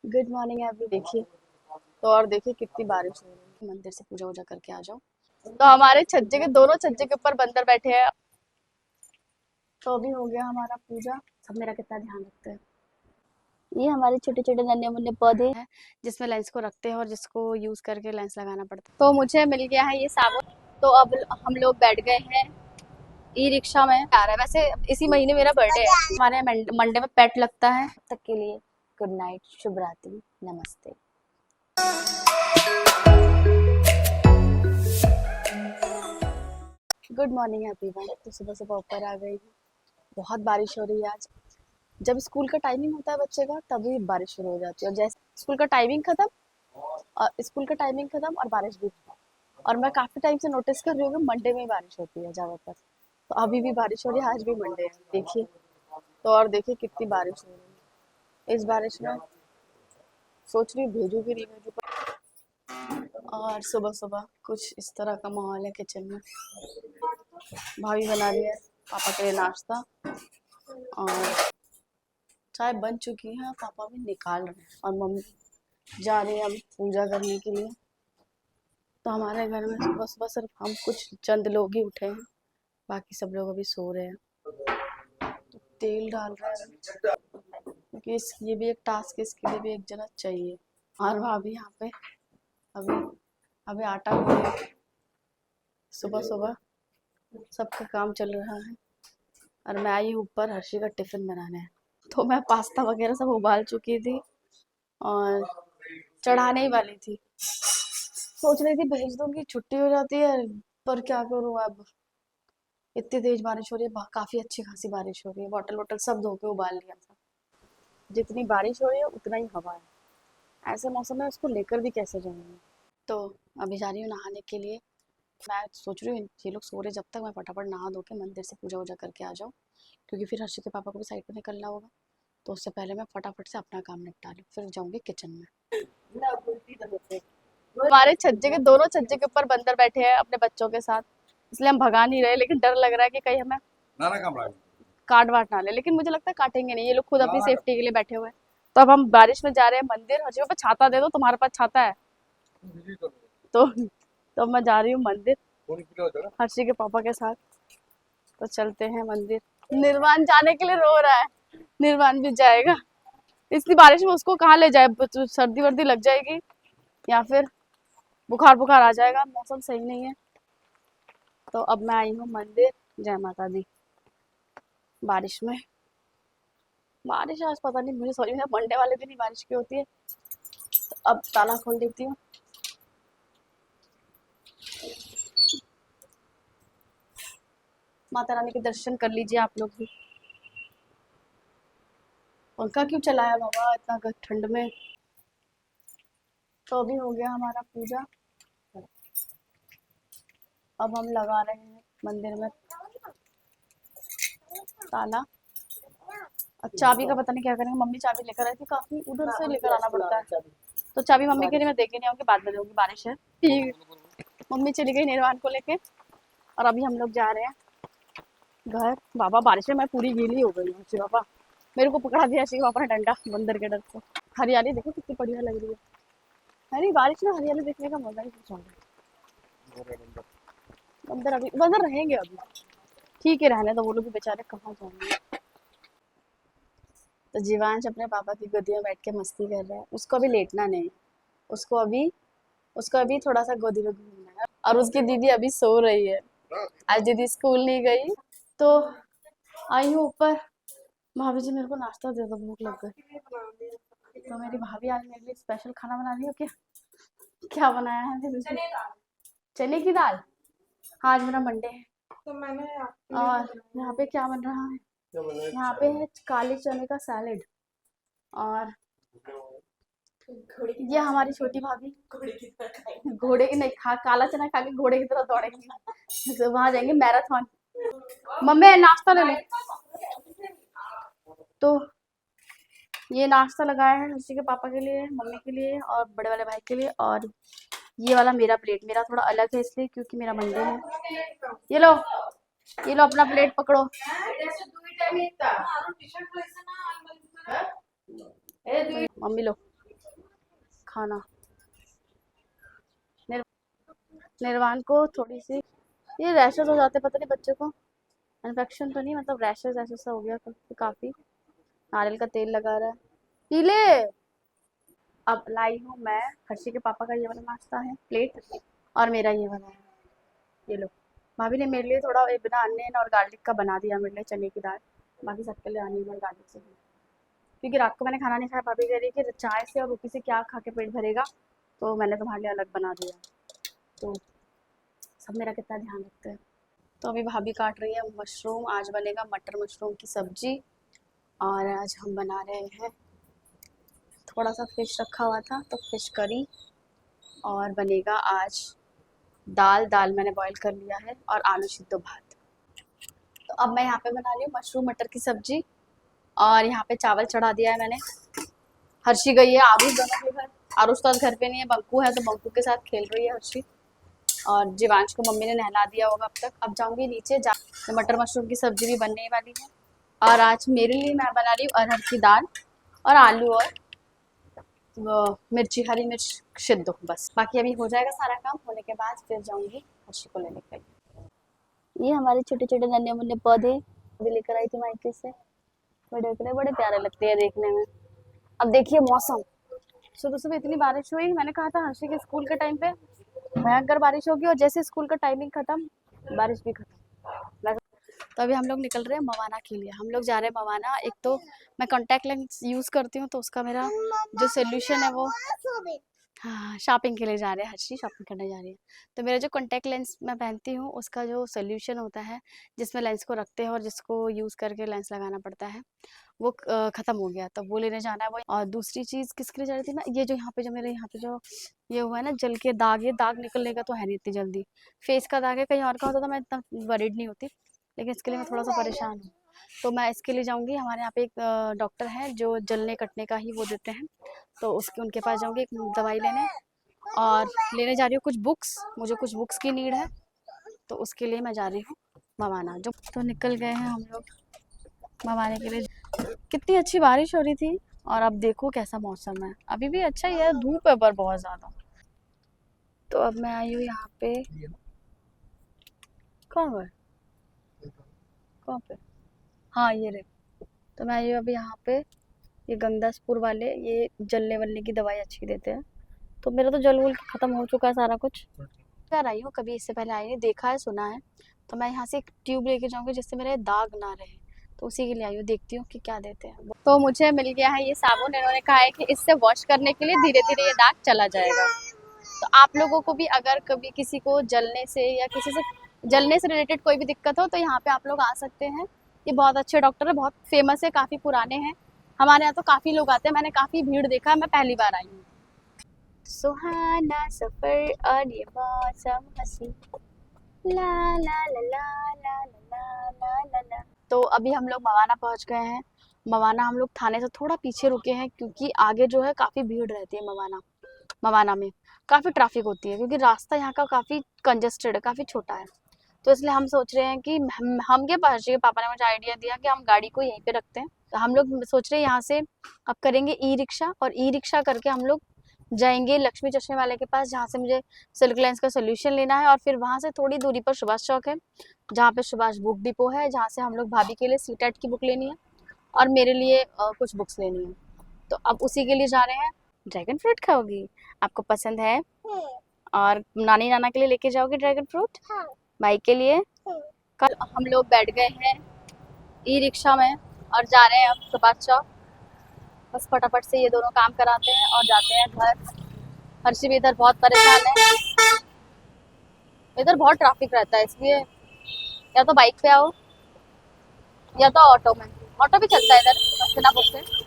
Good morning अभी देखिए। तो और देखिए कितनी बारिश हो रही है। मंदिर से पूजा वूजा करके आ जाओ। तो हमारे छज्जे के दोनों छज्जे के ऊपर बंदर बैठे हैं। तो अभी हो गया हमारा पूजा। सब मेरा कितना ध्यान रखते हैं। ये हमारे छोटे छोटे नन्हे मुन्ने पौधे हैं जिसमें लेंस को रखते हैं और जिसको यूज करके लेंस लगाना पड़ता है। तो मुझे मिल गया है ये साबुन। तो अब हम लोग बैठ गए हैं ई रिक्शा में। आ रहा है वैसे इसी महीने मेरा बर्थडे है। हमारे मंडे में पेट लगता है। तब तक के लिए गुड नाइट, शुभ रात्रि, नमस्ते। Good morning everyone. तो सुबह सुबह ऊपर आ गई हूँ। बहुत बारिश हो रही है आज। जब स्कूल का टाइमिंग होता है बच्चे का तभी बारिश शुरू हो जाती है, और जैसे स्कूल का टाइमिंग खत्म और बारिश भी। और मैं काफी टाइम से नोटिस कर रही हूँ कि मंडे में ही बारिश होती है ज्यादातर। तो अभी भी बारिश हो रही है, आज भी मंडे है देखिए। तो और देखिए कितनी बारिश हो रही है। इस बारिश में सोच रही हूँ भेजू कि नहीं भेजू। और सुबह सुबह कुछ इस तरह का माहौल है किचन में। भाभी बना रही है पापा के लिए नाश्ता, और चाय बन चुकी है, पापा भी निकाल रहे हैं और मम्मी जा रही है अभी पूजा करने के लिए। तो हमारे घर में सुबह सुबह सिर्फ हम कुछ चंद लोग ही उठे हैं, बाकी सब लोग अभी सो रहे हैं। तो तेल डाल रहे हैं क्योंकि ये भी एक टास्क है, इसके लिए भी एक जना चाहिए। और भाभी यहाँ पे अभी अभी आटा गूंद रही है। सुबह सुबह सबका काम चल रहा है और मैं आई ऊपर हर्षी का टिफिन बनाने। तो मैं पास्ता वगैरह सब उबाल चुकी थी और चढ़ाने ही वाली थी। सोच रही थी भेज दूंगी, छुट्टी हो जाती है, पर क्या करूँ अब। इतनी तेज बारिश हो रही है, काफी अच्छी खासी बारिश हो रही है। बॉटल वॉटल सब धो के उबाल लिया था। जितनी बारिश हो रही है उतना ही हवा है। ऐसे मौसम में उसको लेकर भी कैसे जाऊंगी। तो अभी जा रही हूँ नहाने के लिए। मैं सोच रही हूँ ये लोग सो रहे, जब तक मैं फटाफट नहा धो के मंदिर से पूजा वूजा करके आ जाऊँ, क्योंकि फिर हर्षी के पापा को भी साइड पे निकलना होगा। तो उससे पहले मैं फटाफट से अपना काम निपटा लूँ, फिर जाऊंगी किचन में। हमारे छज्जे के दोनों छज्जे के ऊपर बंदर बैठे हैं अपने बच्चों के साथ। इसलिए हम भगा नहीं रहे, लेकिन डर लग रहा है कि कहीं हमें काट वाट ना ले। लेकिन मुझे लगता है काटेंगे नहीं, ये लोग खुद अपनी सेफ्टी के लिए बैठे हुए हैं। तो अब हम बारिश में जा रहे हैं मंदिर। हर्षी पापा छाता दे दो, तुम्हारे पास छाता है। तो मैं जा रही हूँ मंदिर हर्षी के पापा के साथ। तो चलते हैं मंदिर। निर्वाण जाने के लिए रो रहा है। निर्वाण भी जाएगा। इतनी बारिश में उसको कहाँ ले जाए, सर्दी वर्दी लग जाएगी या फिर बुखार बुखार आ जाएगा। मौसम सही नहीं है। तो अब मैं आई हूँ मंदिर। जय माता दी। बारिश में बारिश आज पता नहीं, मुझे सॉरी मंडे वाले दिन ही बारिश की होती है। तो अब ताला खोल देती हूँ। माता रानी के दर्शन कर लीजिए आप लोग भी। पंखा क्यों चलाया बाबा इतना ठंड में। तो अभी हो गया हमारा पूजा। अब हम लगा रहे हैं मंदिर में ताला। अब चाबी का पता नहीं क्या करेंगे। मम्मी चाबी लेकर आई थी, काफी उधर से लेकर आना पड़ता है। तो चाबी मम्मी के लिए मैं देके नहीं आऊंगी, बाद में दूंगी, बारिश है। ठीक। मम्मी चली गई निर्वाण को लेके, और अभी हम लोग जा रहे हैं घर। बाबा बारिश में मैं पूरी गीली हो गई हूँ। शिव बाबा मेरे को पकड़ा दिया, शिव बाबा ने डंडा बंदर के डर से। हरियाली देखो कितनी बढ़िया लग रही है। अरे बारिश में हरियाली देखने का मजा ही कुछ और है। बंदर रहेंगे अभी। ठीक है रहने तो, वो लोग भी बेचारे कहाँ जाएंगे। तो जीवांश अपने पापा की गोदी में बैठ के मस्ती कर रहा है। उसको अभी लेटना नहीं है। उसको अभी उसको अभी थोड़ा सा गोदी में घूमना है। और उसकी दीदी अभी सो रही है। आज दीदी स्कूल नहीं गई। तो आई हूँ ऊपर। भाभी जी मेरे को नाश्ता दे दो, भूख लग गई। तो मेरी भाभी आज मेरे लिए स्पेशल खाना बना रही हो क्या। क्या बनाया है मेरे लिए? चने की दाल। हाँ आज मेरा मंडे है। तो मैंने और यहाँ पे क्या बन रहा है, यहाँ पे है काले चने का सैलेड। और ये हमारी छोटी भाभी घोड़े की नहीं खा, काला चना खा के घोड़े की तरह दौड़ेगी। तो वहां जाएंगे मैराथन। मम्मी नाश्ता ले लो। तो ये नाश्ता लगाया है हर्षी के पापा के लिए, मम्मी के लिए और बड़े वाले भाई के लिए। और ये वाला मेरा प्लेट, मेरा थोड़ा अलग है इसलिए क्योंकि मेरा मंडे है। ये लो अपना प्लेट पकड़ो। मम्मी लो। खाना। निर्वाण को थोड़ी सी ये रैशेस हो जाते, पता नहीं बच्चे को इन्फेक्शन तो नहीं, मतलब रैशेस ऐसा हो गया काफी। नारियल का तेल लगा रहा है। पीले अब लाई हूँ मैं हर्षी के पापा का ये वाला नाश्ता है प्लेट, और मेरा ये वाला है। ये लो, भाभी ने मेरे लिए थोड़ा बिना अनियन और गार्लिक का बना दिया मेरे लिए चने की दाल, बाकी सबके लिए अनियन और गार्लिक से, क्योंकि रात को मैंने खाना नहीं खाया। भाभी कह रही कि चाय से और रोटी से क्या खा के पेट भरेगा, तो मैंने तुम्हारे लिए अलग बना दिया। तो सब मेरा कितना ध्यान रखते हैं। तो अभी भाभी काट रही है मशरूम, आज बनेगा मटर मशरूम की सब्जी। और आज हम बना रहे हैं, थोड़ा सा फिश रखा हुआ था तो फिश करी, और बनेगा आज दाल मैंने बॉईल कर लिया है, और आलू सिद्ध भात। तो अब मैं यहाँ पे बना रही हूँ मशरूम मटर की सब्जी, और यहाँ पे चावल चढ़ा दिया है मैंने। हर्षी गई है आरुष दोनों के घर, आरुष तो आज घर पे नहीं है, बंकू है तो बंकू के साथ खेल रही है हर्षी। और जीवांश को मम्मी ने नहला दिया होगा अब तक। अब जाऊंगी नीचे, तो मटर मशरूम की सब्जी भी बनने वाली है। और आज मेरे लिए मैं बना रही हूँ अरहर की दाल और आलू और मिर्ची, हरी मिर्च सिद्ध, बस। बाकी अभी हो जाएगा सारा काम, होने के बाद फिर जाऊंगी हर्षी को लेने के लिए। ये हमारे छोटे छोटे नन्हे मुन्ने पौधे अभी लेकर आई थी मायके से, बड़े प्यारे लगते हैं देखने में। अब देखिए मौसम, सुबह सुबह इतनी बारिश हुई, मैंने कहा था हर्षी के स्कूल के टाइम पे भयंकर बारिश होगी, और जैसे स्कूल का टाइमिंग खत्म बारिश भी खत्म। तो अभी हम लोग निकल रहे हैं मवाना के लिए, हम लोग जा रहे हैं मवाना। एक तो मैं कॉन्टैक्ट लेंस यूज़ करती हूँ, तो उसका मेरा जो सोल्यूशन है वो, हाँ शॉपिंग के लिए जा रहे हैं, हर्षी शॉपिंग करने जा रही है। तो मेरा जो कॉन्टैक्ट लेंस मैं पहनती हूँ उसका जो सोल्यूशन होता है, जिसमें लेंस को रखते हैं और जिसको यूज़ करके लेंस लगाना पड़ता है, वो ख़त्म हो गया, तो वो लेने जाना है वो। और दूसरी चीज़ किसके लिए जा रही थी मैं, ये जो यहाँ पे जो मेरे यहाँ पे जो ये हुआ है ना जल के दाग, ये दाग निकलने का तो है नहीं इतनी जल्दी, फेस का दाग है, कहीं और का होता तो मैं इतना वरीड नहीं होती, लेकिन इसके लिए मैं थोड़ा सा परेशान हूँ। तो मैं इसके लिए जाऊँगी, हमारे यहाँ पे एक डॉक्टर है जो जलने कटने का ही वो देते हैं, तो उसके उनके पास जाऊँगी एक दवाई लेने। और लेने जा रही हूँ कुछ बुक्स, मुझे कुछ बुक्स की नीड है, तो उसके लिए मैं जा रही हूँ मवाना। जो तो निकल गए हैं हम लोग मवाने के लिए। कितनी अच्छी बारिश हो रही थी, और अब देखो कैसा मौसम है, अभी भी अच्छा ही है, धूप है पर बहुत ज़्यादा। तो अब मैं आई हूँ यहाँ पे, कहाँ है, कहाँ पे, हाँ ये रहे। तो मैं आई हूँ अभी यहाँ पे, ये गंगदासपुर वाले ये जलने वलने की दवाई अच्छी देते हैं। तो मेरा तो जल वल खत्म हो चुका है सारा कुछ। कर आई हूँ, कभी इससे पहले आई नहीं, देखा है सुना है। तो मैं यहाँ से एक ट्यूब लेके जाऊँगी जिससे मेरे दाग ना रहे, तो उसी के लिए आई हूँ, देखती हूँ कि क्या देते हैं। तो मुझे मिल गया है ये साबुन, इन्होंने कहा है कि इससे वॉश करने के लिए धीरे धीरे ये दाग चला जाएगा। तो आप लोगों को भी अगर कभी किसी को जलने से या किसी से जलने से रिलेटेड कोई भी दिक्कत हो, तो यहाँ पे आप लोग आ सकते हैं। ये बहुत अच्छे डॉक्टर है, बहुत फेमस है, काफ़ी पुराने हैं, हमारे यहाँ तो काफ़ी लोग आते हैं, मैंने काफ़ी भीड़ देखा है, मैं पहली बार आई हूँ। सुहाना सफर और ये मौसम हंसी, ला ला ला ला ला ला ला ला ला। तो अभी हम लोग मवाना पहुंच गए हैं। मवाना हम लोग थाने से थोड़ा पीछे रुके हैं, क्योंकि आगे जो है काफ़ी भीड़ रहती है मवाना में काफ़ी ट्रैफिक होती है, क्योंकि रास्ता यहाँ का काफ़ी कंजेस्टेड है, काफ़ी छोटा है। तो इसलिए हम सोच रहे हैं कि हम क्या, हर्षी के पापा ने मुझे आइडिया दिया कि हम गाड़ी को यहीं पे रखते हैं। तो हम लोग सोच रहे हैं यहाँ से अब करेंगे ई रिक्शा, और ई रिक्शा करके हम लोग जाएंगे लक्ष्मी चश्मे वाले के पास, जहाँ से मुझे सिल्क लेंस का सोल्यूशन लेना है। और फिर वहाँ से थोड़ी दूरी पर सुभाष चौक है, जहाँ पे सुभाष बुक डिपो है, जहाँ से हम लोग भाभी के लिए सीटेट की बुक लेनी है, और मेरे लिए कुछ बुक्स लेनी है। तो अब उसी के लिए जा रहे हैं। ड्रैगन फ्रूट खाओगी, आपको पसंद है? और नानी नाना के लिए लेके जाओगे ड्रैगन फ्रूट? भाई के लिए? कल हम लोग बैठ गए हैं ई रिक्शा में और जा रहे हैं अब सुभाष चौक। बस फटाफट से ये दोनों काम कराते हैं और जाते हैं घर। हर्षी भी इधर बहुत परेशान है, इधर बहुत ट्रैफिक रहता है, इसलिए या तो बाइक पे आओ या तो ऑटो में। ऑटो भी चलता है इधर हस्तिनापुर से।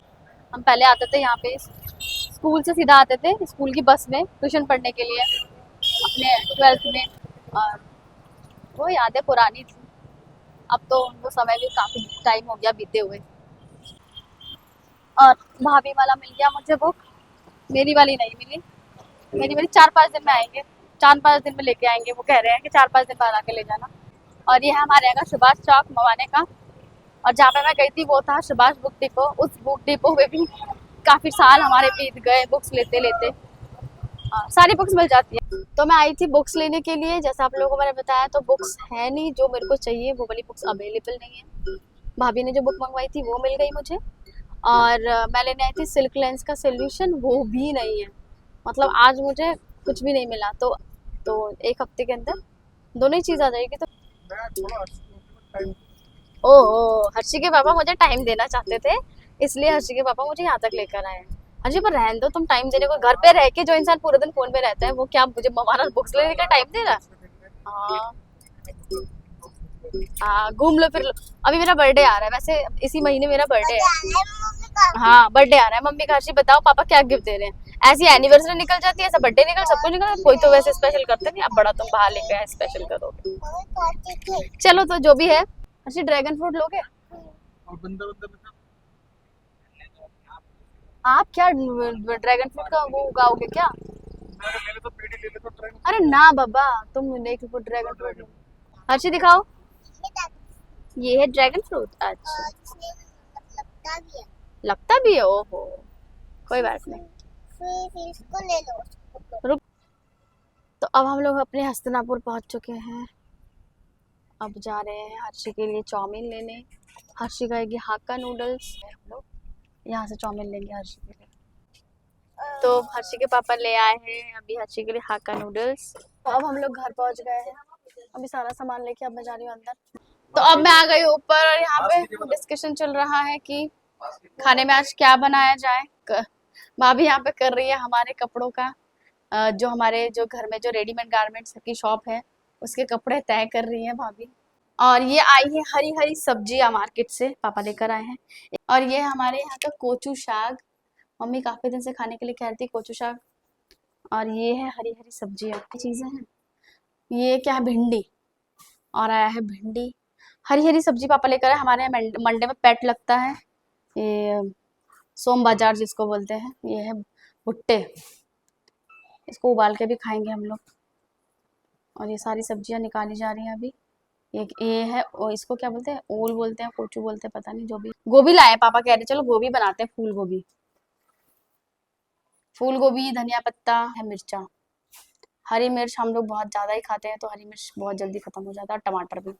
हम पहले आते थे यहाँ पे, स्कूल से सीधा आते थे स्कूल की बस में ट्यूशन पढ़ने के लिए अपने 12th में, और वो यादें पुरानी थी। अब तो वो समय भी काफ़ी टाइम हो गया बीते हुए। और भाभी वाला मिल गया मुझे बुक, मेरी वाली नहीं मिली। मेरी वाली 4-5 दिन में आएंगे, 4-5 दिन में लेके आएंगे, वो कह रहे हैं कि 4-5 दिन बाद आके ले जाना। और ये है हमारे यहाँ का सुभाष चौक मवाने का, और जहाँ पे मैं गई थी वो था सुभाष बुक डिपो। उस बुक डिपो में भी काफ़ी साल हमारे बीत गए बुक्स लेते लेते। सारी बुक्स मिल जाती है। तो मैं आई थी बुक्स लेने के लिए, जैसा आप लोगों को मैंने बताया, तो बुक्स है नहीं जो मेरे को चाहिए, वो वाली बुक्स अवेलेबल नहीं है। भाभी ने जो बुक मंगवाई थी वो मिल गई मुझे। और मैं लेने आई थी सिल्क लेंस का सोल्यूशन, वो भी नहीं है। मतलब आज मुझे कुछ भी नहीं मिला। तो एक हफ्ते के अंदर दोनों ही चीज आ जाएगी। तो ओहो, हर्षी के पापा मुझे टाइम देना चाहते थे, इसलिए हर्षी के पापा मुझे यहाँ तक लेकर आए हैं। हर्षी पर रहने दो, तुम टाइम देने को, घर पे रह के जो इंसान पूरे दिन फोन पे रहता है वो क्या मुझे हमारा बुक्स लेने का टाइम दे रहा है? हाँ। हाँ, घूम लो फिर लो। अभी मेरा बर्थडे आ रहा है, वैसे इसी महीने मेरा बर्थडे है। हाँ, बर्थडे आ रहा है मम्मी का। हर्षी बताओ पापा क्या गिफ्ट दे रहे हैं? ऐसी एनिवर्सरी निकल जाती है, ऐसा बर्थडे निकल, सब कुछ निकल, कोई तो वैसे स्पेशल करते नहीं। अब बड़ा तुम बाहर लेके आए, स्पेशल करोगे। चलो तो जो भी है। हर्षी ड्रैगन फ्रूट लोगे? आप क्या ड्रैगन फ्रूट का वो उगाओगे क्या? अरे ना बाबा, तुम एक ड्रैगन फ्रूट। हर्षी दिखाओ, ये है ड्रैगन फ्रूट। अच्छा, लगता भी है? ओहो, कोई बात नहीं। फिर इसको ले लो। रुक। तो अब हम लोग अपने हस्तिनापुर पहुंच चुके हैं। अब जा रहे हैं हर्षी के लिए चाउमीन लेने। हर्षी खाएगी हाक्का नूडल्स। हम लोग यहाँ से चाउमीन लेंगे हर्षी के लिए। तो हर्षी के पापा ले आए हैं अभी हर्षी के लिए हाक्का नूडल्स। तो अब हम लोग घर पहुंच गए हैं। अभी सारा सामान लेके अब मैं जा रही हूँ अंदर। तो अब मैं आ गई ऊपर और यहाँ पे डिस्कशन चल रहा है कि खाने में आज क्या बनाया जाए। भाभी यहाँ पे कर रही है हमारे कपड़ों का, जो हमारे जो घर में जो रेडीमेड गारमेंट्स की शॉप है उसके कपड़े तय कर रही है भाभी। और ये आई है हरी हरी सब्जियां मार्केट से, पापा लेकर आए हैं। और ये हमारे यहाँ का कोचू साग, मम्मी काफी दिन से खाने के लिए कह रही थी कोचू साग। और ये है हरी हरी सब्जियां चीजें हैं। ये क्या है, भिंडी। और आया है भिंडी। हरी हरी सब्जी पापा लेकर आए। हमारे यहाँ मंडे में पेट लगता है, ये सोम बाजार जिसको बोलते हैं। ये है भुट्टे, इसको उबाल के भी खाएंगे हम लोग। और ये सारी सब्जियां निकाली जा रही हैं अभी। ये है, और इसको क्या बोलते हैं, ओल बोलते हैं, कोचू बोलते हैं, पता नहीं। जो भी, गोभी लाए पापा, कह रहे चलो गोभी बनाते हैं, फूल गोभी। फूल गोभी, धनिया पत्ता है, मिर्चा। हरी मिर्च हम लोग बहुत ज्यादा ही खाते हैं, तो हरी मिर्च बहुत जल्दी खत्म हो जाता है। और टमाटर भी।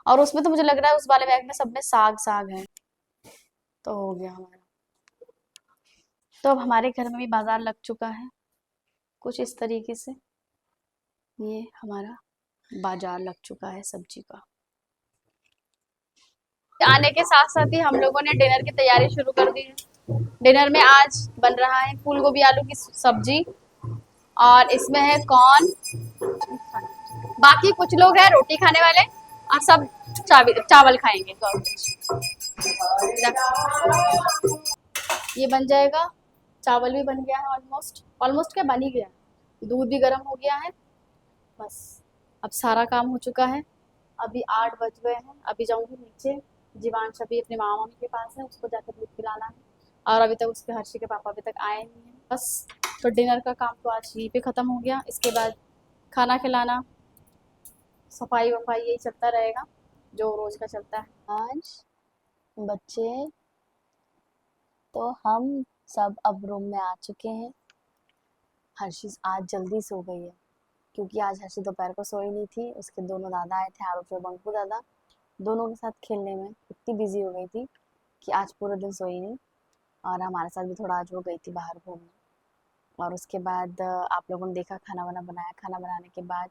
और उसमें तो मुझे लग रहा है उस वाले बैग में सब में साग साग है। तो हो गया हमारा। तो अब हमारे घर में भी बाजार लग चुका है कुछ इस तरीके से। ये हमारा बाजार लग चुका है सब्जी का। आने के साथ साथ ही हम लोगों ने डिनर की तैयारी शुरू कर दी है। डिनर में आज बन रहा है फूल गोभी आलू की सब्जी, और इसमें है कॉर्न। बाकी कुछ लोग हैं रोटी खाने वाले, और सब चावल खाएंगे। ये बन जाएगा। चावल भी बन गया है, ऑलमोस्ट ऑलमोस्ट क्या, बन ही गया। दूध भी गर्म हो गया है। बस अब सारा काम हो चुका है। अभी 8 बज गए हैं। अभी जाऊंगी नीचे, जीवांश अभी अपने मामा मामी के पास है, उसको जाकर दूध पिलाना है। और अभी तक उसके हर्षी के पापा अभी तक आए नहीं हैं। बस, तो डिनर का काम तो आज यहीं पे खत्म हो गया। इसके बाद खाना खिलाना, सफाई वफाई, यही चलता रहेगा जो रोज का चलता है। आज बच्चे, तो हम सब अब रूम में आ चुके हैं। हर्षी आज जल्दी सो गई है, क्योंकि आज हर्षी दोपहर को सोई नहीं थी। उसके दोनों दादा आए थे, आरुष और बंकू दादा। दोनों के साथ खेलने में इतनी बिजी हो गई थी कि आज पूरे दिन सोई नहीं। और हमारे साथ भी थोड़ा आज वो गई थी बाहर घूमने। और उसके बाद आप लोगों ने देखा खाना वाना बनाया। खाना बनाने के बाद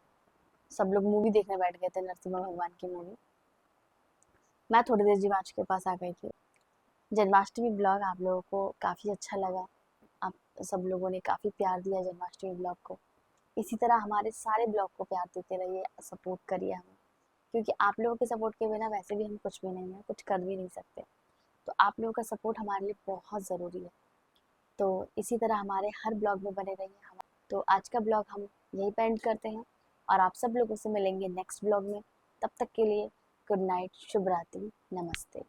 सब लोग मूवी देखने बैठ गए थे, नरसिम्हा भगवान की मूवी। मैं थोड़ी देर जीवांश के पास आ गई थी। जन्माष्टमी ब्लॉग आप लोगों को काफ़ी अच्छा लगा। आप सब लोगों ने काफ़ी प्यार दिया जन्माष्टमी ब्लॉग को। इसी तरह हमारे सारे ब्लॉग को प्यार देते रहिए, सपोर्ट करिए हमें, क्योंकि आप लोगों के सपोर्ट के बिना वैसे भी हम कुछ भी नहीं है, कुछ कर भी नहीं सकते। तो आप लोगों का सपोर्ट हमारे लिए बहुत ज़रूरी है। तो इसी तरह हमारे हर ब्लॉग में बने रहिए हम। तो आज का ब्लॉग हम यही पे एंड करते हैं, और आप सब लोगों से मिलेंगे नेक्स्ट ब्लॉग में। तब तक के लिए गुड नाइट, शुभ रात्रि, नमस्ते।